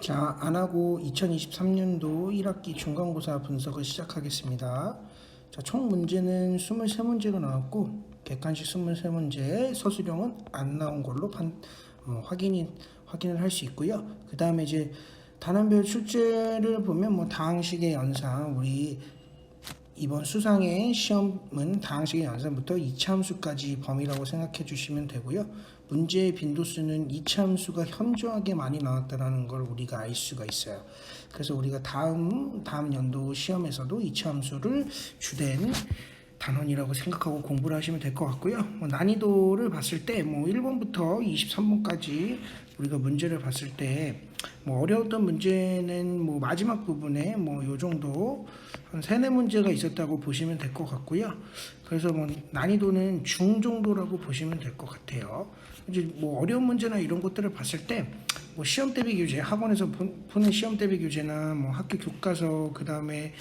자, 안 하고 2023년도 1학기 중간고사 분석을 시작하겠습니다. 자, 총 문제는 23문제가 나왔고 객관식 23문제, 서술형은 안 나온 걸로 확인을 할 수 있고요. 그 다음에 이제 단원별 출제를 보면 다항식의 연산, 우리 이번 수상의 시험은 다항식의 연산부터 이차함수까지 범위라고 생각해 주시면 되고요. 문제의 빈도수는 이차함수가 현저하게 많이 나왔다는 걸 우리가 알 수가 있어요. 그래서 우리가 다음 연도 시험에서도 이차함수를 주된 단원이라고 생각하고 공부를 하시면 될 것 같고요. 난이도를 봤을 때 1번부터 23번까지 우리가 문제를 봤을 때 어려웠던 문제는 마지막 부분에 요 정도 한 3-4문제가 있었다고 보시면 될 것 같고요. 그래서 난이도는 중 정도라고 보시면 될 것 같아요. 이제 어려운 문제나 이런 것들을 봤을 때 시험 대비 교재, 학원에서 푸는 시험 대비 교재나 학교 교과서, 그 다음에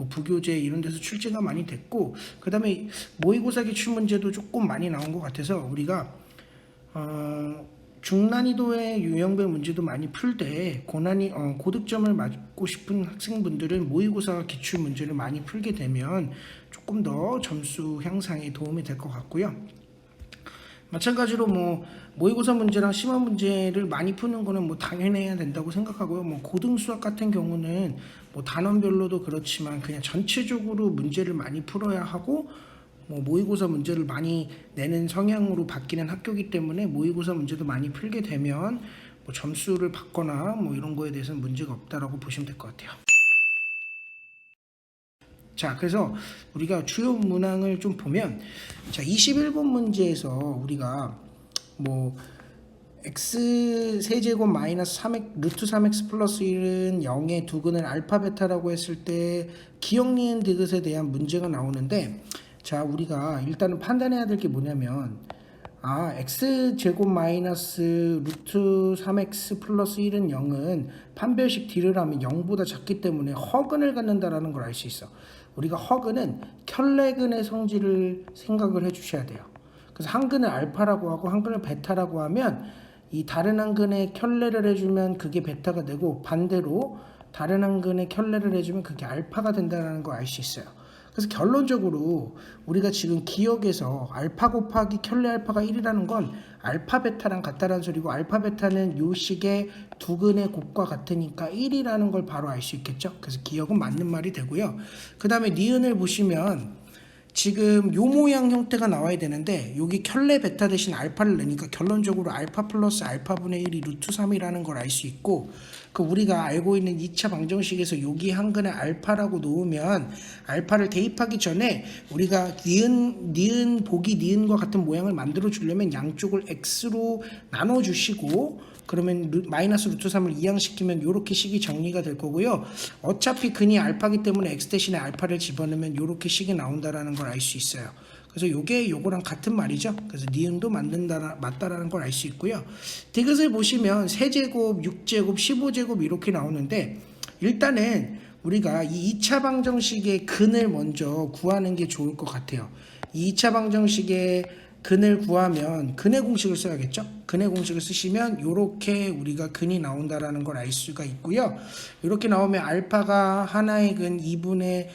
부교재 이런 데서 출제가 많이 됐고, 그 다음에 모의고사 기출 문제도 조금 많이 나온 것 같아서 우리가 중난이도의 유형별 문제도 많이 풀 때 고득점을 맞고 싶은 학생분들은 모의고사 기출 문제를 많이 풀게 되면 조금 더 점수 향상에 도움이 될 것 같고요. 마찬가지로 모의고사 문제랑 심화 문제를 많이 푸는 거는 당연해야 된다고 생각하고요. 고등수학 같은 경우는 단원별로도 그렇지만 그냥 전체적으로 문제를 많이 풀어야 하고 모의고사 문제를 많이 내는 성향으로 바뀌는 학교이기 때문에 모의고사 문제도 많이 풀게 되면 점수를 받거나 이런 거에 대해서는 문제가 없다라고 보시면 될 것 같아요. 자, 그래서 우리가 주요 문항을 좀 보면, 자, 21번 문제에서 우리가 x 세제곱 마이너스 3x 루트 3x 플러스 1은 0의 두근을 알파 베타라고 했을 때 기억 니은 디귿에 대한 문제가 나오는데, 자, 우리가 일단은 판단해야 될 게 뭐냐면, x제곱 마이너스 루트 3x 플러스 1은 0은 판별식 D를 하면 0보다 작기 때문에 허근을 갖는다라는 걸 알 수 있어. 우리가 허근은 켤레근의 성질을 생각을 해주셔야 돼요. 그래서 한 근을 알파라고 하고 한 근을 베타라고 하면 이 다른 한 근에 켤레를 해주면 그게 베타가 되고, 반대로 다른 한 근에 켤레를 해주면 그게 알파가 된다는 걸 알 수 있어요. 그래서 결론적으로 우리가 지금 기억에서 알파 곱하기 켤레 알파가 1이라는 건 알파 베타랑 같다라는 소리고, 알파 베타는 요 식의 두 근의 곱과 같으니까 1이라는 걸 바로 알 수 있겠죠. 그래서 기억은 맞는 말이 되고요. 그 다음에 니은을 보시면 지금 요 모양 형태가 나와야 되는데 여기 켤레 베타 대신 알파를 넣으니까 결론적으로 알파 플러스 알파분의 1이 루트 3이라는 걸 알 수 있고, 그 우리가 알고 있는 2차 방정식에서 여기 한 근에 알파라고 놓으면 알파를 대입하기 전에 우리가 니은 보기 니은과 같은 모양을 만들어 주려면 양쪽을 x로 나눠 주시고, 그러면 마이너스 루트 3을 이항시키면 이렇게 식이 정리가 될 거고요. 어차피 근이 알파기 때문에 x 대신에 알파를 집어넣으면 이렇게 식이 나온다라는 걸 알 수 있어요. 그래서 요거랑 같은 말이죠. 그래서 니은도 맞다라는 걸 알 수 있고요. 디귿을 보시면 세제곱, 6제곱, 15제곱 이렇게 나오는데, 일단은 우리가 이 2차 방정식의 근을 먼저 구하는 게 좋을 것 같아요. 이 2차 방정식의 근을 구하면 근의 공식을 써야겠죠. 근의 공식을 쓰시면 이렇게 우리가 근이 나온다라는 걸 알 수가 있고요. 이렇게 나오면 알파가 하나의 근 2분의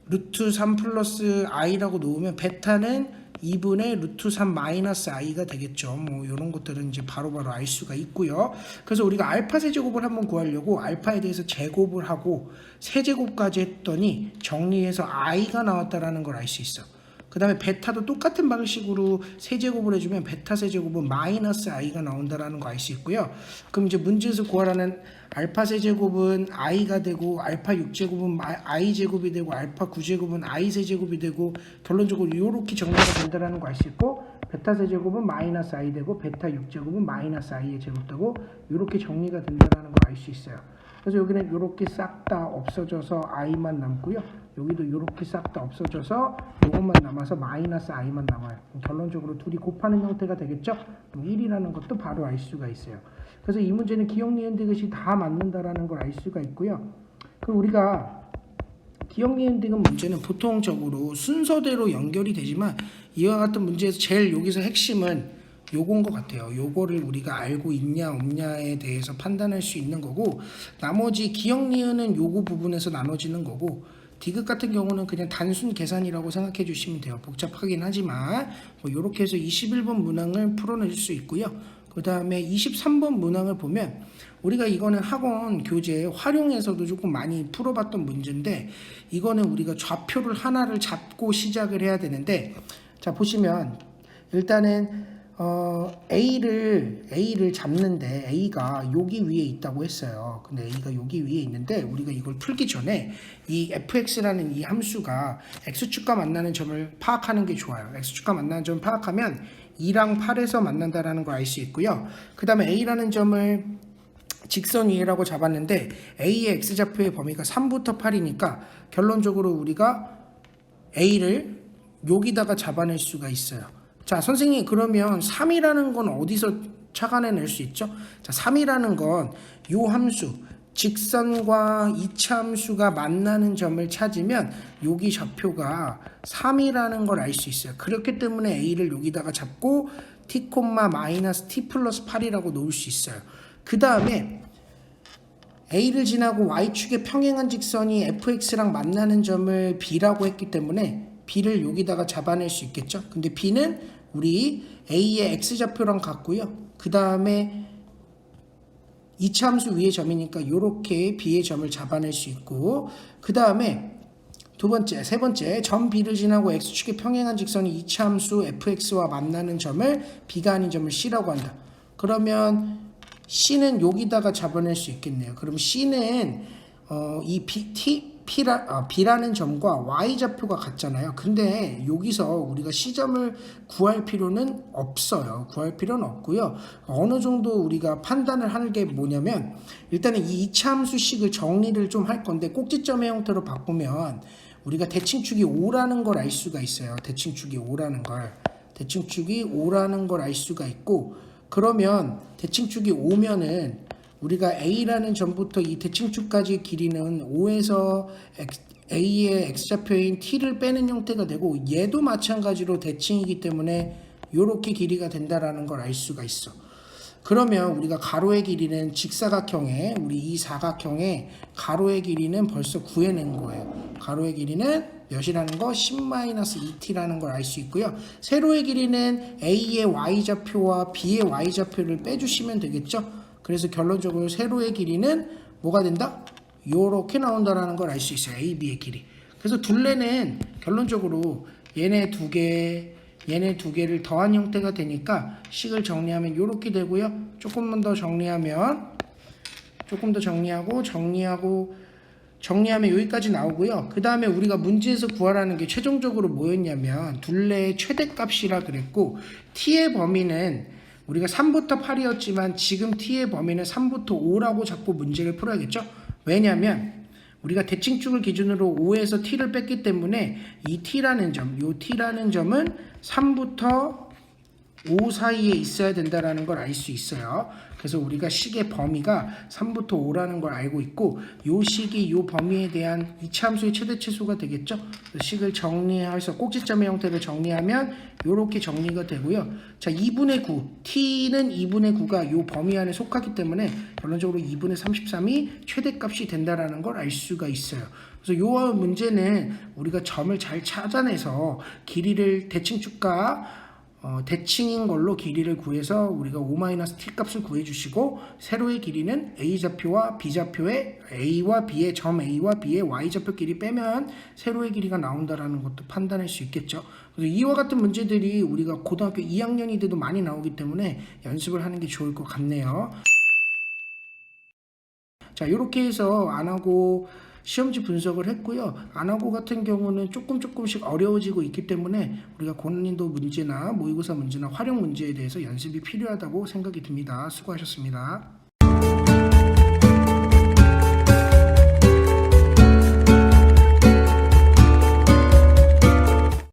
루트 3 플러스 i라고 놓으면 베타는 2분의 루트 3 마이너스 i가 되겠죠. 이런 것들은 이제 바로바로 알 수가 있고요. 그래서 우리가 알파 세제곱을 한번 구하려고 알파에 대해서 제곱을 하고 세제곱까지 했더니 정리해서 i가 나왔다라는 걸 알 수 있어. 그 다음에 베타도 똑같은 방식으로 세제곱을 해주면 베타 세제곱은 마이너스 i가 나온다라는 거 알 수 있고요. 그럼 이제 문제에서 구하라는 알파 세제곱은 i가 되고, 알파 6제곱은 i 제곱이 되고, 알파 9제곱은 i 세제곱이 되고, 결론적으로 이렇게 정리가 된다라는 거 알 수 있고, 베타 세제곱은 마이너스 i 되고, 베타 6제곱은 마이너스 i의 제곱 되고, 이렇게 정리가 된다라는 걸 알 수 있어요. 그래서 여기는 이렇게 싹 다 없어져서 i만 남고요. 여기도 이렇게 싹 다 없어져서 이것만 남아서 마이너스 i만 남아요. 결론적으로 둘이 곱하는 형태가 되겠죠. 1이라는 것도 바로 알 수가 있어요. 그래서 이 문제는 기억 니은 디귿이 다 맞는다라는 걸 알 수가 있고요. 그리고 우리가 기억 니은 디귿 문제는 보통적으로 순서대로 연결이 되지만, 이와 같은 문제에서 제일 여기서 핵심은 요건 것 같아요. 요거를 우리가 알고 있냐 없냐에 대해서 판단할 수 있는 거고, 나머지 기억 니은은 요거 부분에서 나눠지는 거고, 디귿 같은 경우는 그냥 단순 계산이라고 생각해 주시면 돼요. 복잡하긴 하지만 뭐 이렇게 해서 21번 문항을 풀어낼 수 있고요. 그 다음에 23번 문항을 보면 우리가 이거는 학원 교재 활용해서도 조금 많이 풀어봤던 문제인데, 이거는 우리가 좌표를 하나를 잡고 시작을 해야 되는데, 자 보시면 일단은 A를 잡는데 A가 여기 위에 있다고 했어요. 근데 A가 여기 위에 있는데 우리가 이걸 풀기 전에 이 fx라는 이 함수가 x축과 만나는 점을 파악하는 게 좋아요. x축과 만나는 점을 파악하면 2랑 8에서 만난다라는 걸 알 수 있고요. 그 다음에 A라는 점을 직선 위에라고 잡았는데 A의 x좌표의 범위가 3부터 8이니까 결론적으로 우리가 A를 여기다가 잡아낼 수가 있어요. 자, 선생님 그러면 3이라는 건 어디서 착안해낼 수 있죠? 자, 3이라는 건 요 함수 직선과 이차함수가 만나는 점을 찾으면 여기 좌표가 3이라는 걸 알 수 있어요. 그렇기 때문에 A를 여기다가 잡고 t, 마이너스 t 플러스 8이라고 놓을 수 있어요. 그 다음에 A를 지나고 Y축에 평행한 직선이 fx랑 만나는 점을 B라고 했기 때문에 B를 여기다가 잡아낼 수 있겠죠. 근데 B는 우리 A의 x좌표랑 같고요. 그 다음에 이차함수 위의 점이니까 이렇게 B의 점을 잡아낼 수 있고, 그 다음에 세 번째 점 B를 지나고 x축에 평행한 직선이 이차함수 fx와 만나는 점을 B가 아닌 점을 C라고 한다. 그러면 C는 여기다가 잡아낼 수 있겠네요. 그럼 C는 이 B라는 점과 Y좌표가 같잖아요. 근데 여기서 우리가 C점을 구할 필요는 없어요. 구할 필요는 없고요. 어느 정도 우리가 판단을 하는 게 뭐냐면, 일단은 이 이차함수식을 정리를 좀 할 건데, 꼭지점의 형태로 바꾸면 우리가 대칭축이 5라는 걸 알 수가 있어요. 대칭축이 5라는 걸 알 수가 있고, 그러면 대칭축이 5면은 우리가 A라는 점부터 이 대칭축까지의 길이는 5에서 A의 x좌표인 t를 빼는 형태가 되고, 얘도 마찬가지로 대칭이기 때문에 이렇게 길이가 된다라는 걸 알 수가 있어. 그러면 우리가 가로의 길이는 직사각형에, 우리 이 사각형의 가로의 길이는 벌써 구해낸 거예요. 가로의 길이는 몇이라는 거? 10-2t라는 걸 알 수 있고요. 세로의 길이는 A의 y좌표와 B의 y좌표를 빼주시면 되겠죠. 그래서 결론적으로 세로의 길이는 뭐가 된다? 요렇게 나온다라는 걸 알 수 있어요. A, B의 길이. 그래서 둘레는 결론적으로 얘네 두 개를 더한 형태가 되니까 식을 정리하면 요렇게 되고요. 조금 더 정리하면 정리하면 여기까지 나오고요. 그 다음에 우리가 문제에서 구하라는 게 최종적으로 뭐였냐면 둘레의 최대값이라 그랬고, t의 범위는 우리가 3부터 8이었지만 지금 t의 범위는 3부터 5라고 잡고 문제를 풀어야겠죠. 왜냐하면 우리가 대칭축을 기준으로 5에서 t를 뺐기 때문에 이 t라는 점은 3부터 5 사이에 있어야 된다라는 걸 알 수 있어요. 그래서 우리가 식의 범위가 3부터 5라는 걸 알고 있고, 요 식이 요 범위에 대한 이차함수의 최대치수가 되겠죠. 식을 정리해서 꼭지점의 형태로 정리하면 요렇게 정리가 되고요. 자, 2분의 9, t는 2분의 9가 요 범위 안에 속하기 때문에 결론적으로 2분의 33이 최대값이 된다라는 걸 알 수가 있어요. 그래서 요 문제는 우리가 점을 잘 찾아내서 길이를 대칭축과 대칭인 걸로 길이를 구해서 우리가 5-t 값을 구해주시고, 세로의 길이는 A좌표와 B좌표의 A와 B의 점 A와 B의 Y좌표 길이 빼면 세로의 길이가 나온다라는 것도 판단할 수 있겠죠. 그래서 이와 같은 문제들이 우리가 고등학교 2학년이 돼도 많이 나오기 때문에 연습을 하는 게 좋을 것 같네요. 자, 이렇게 해서 안하고 시험지 분석을 했고요. 안하고 같은 경우는 조금씩 어려워지고 있기 때문에 우리가 고난이도 문제나 모의고사 문제나 활용 문제에 대해서 연습이 필요하다고 생각이 듭니다. 수고하셨습니다.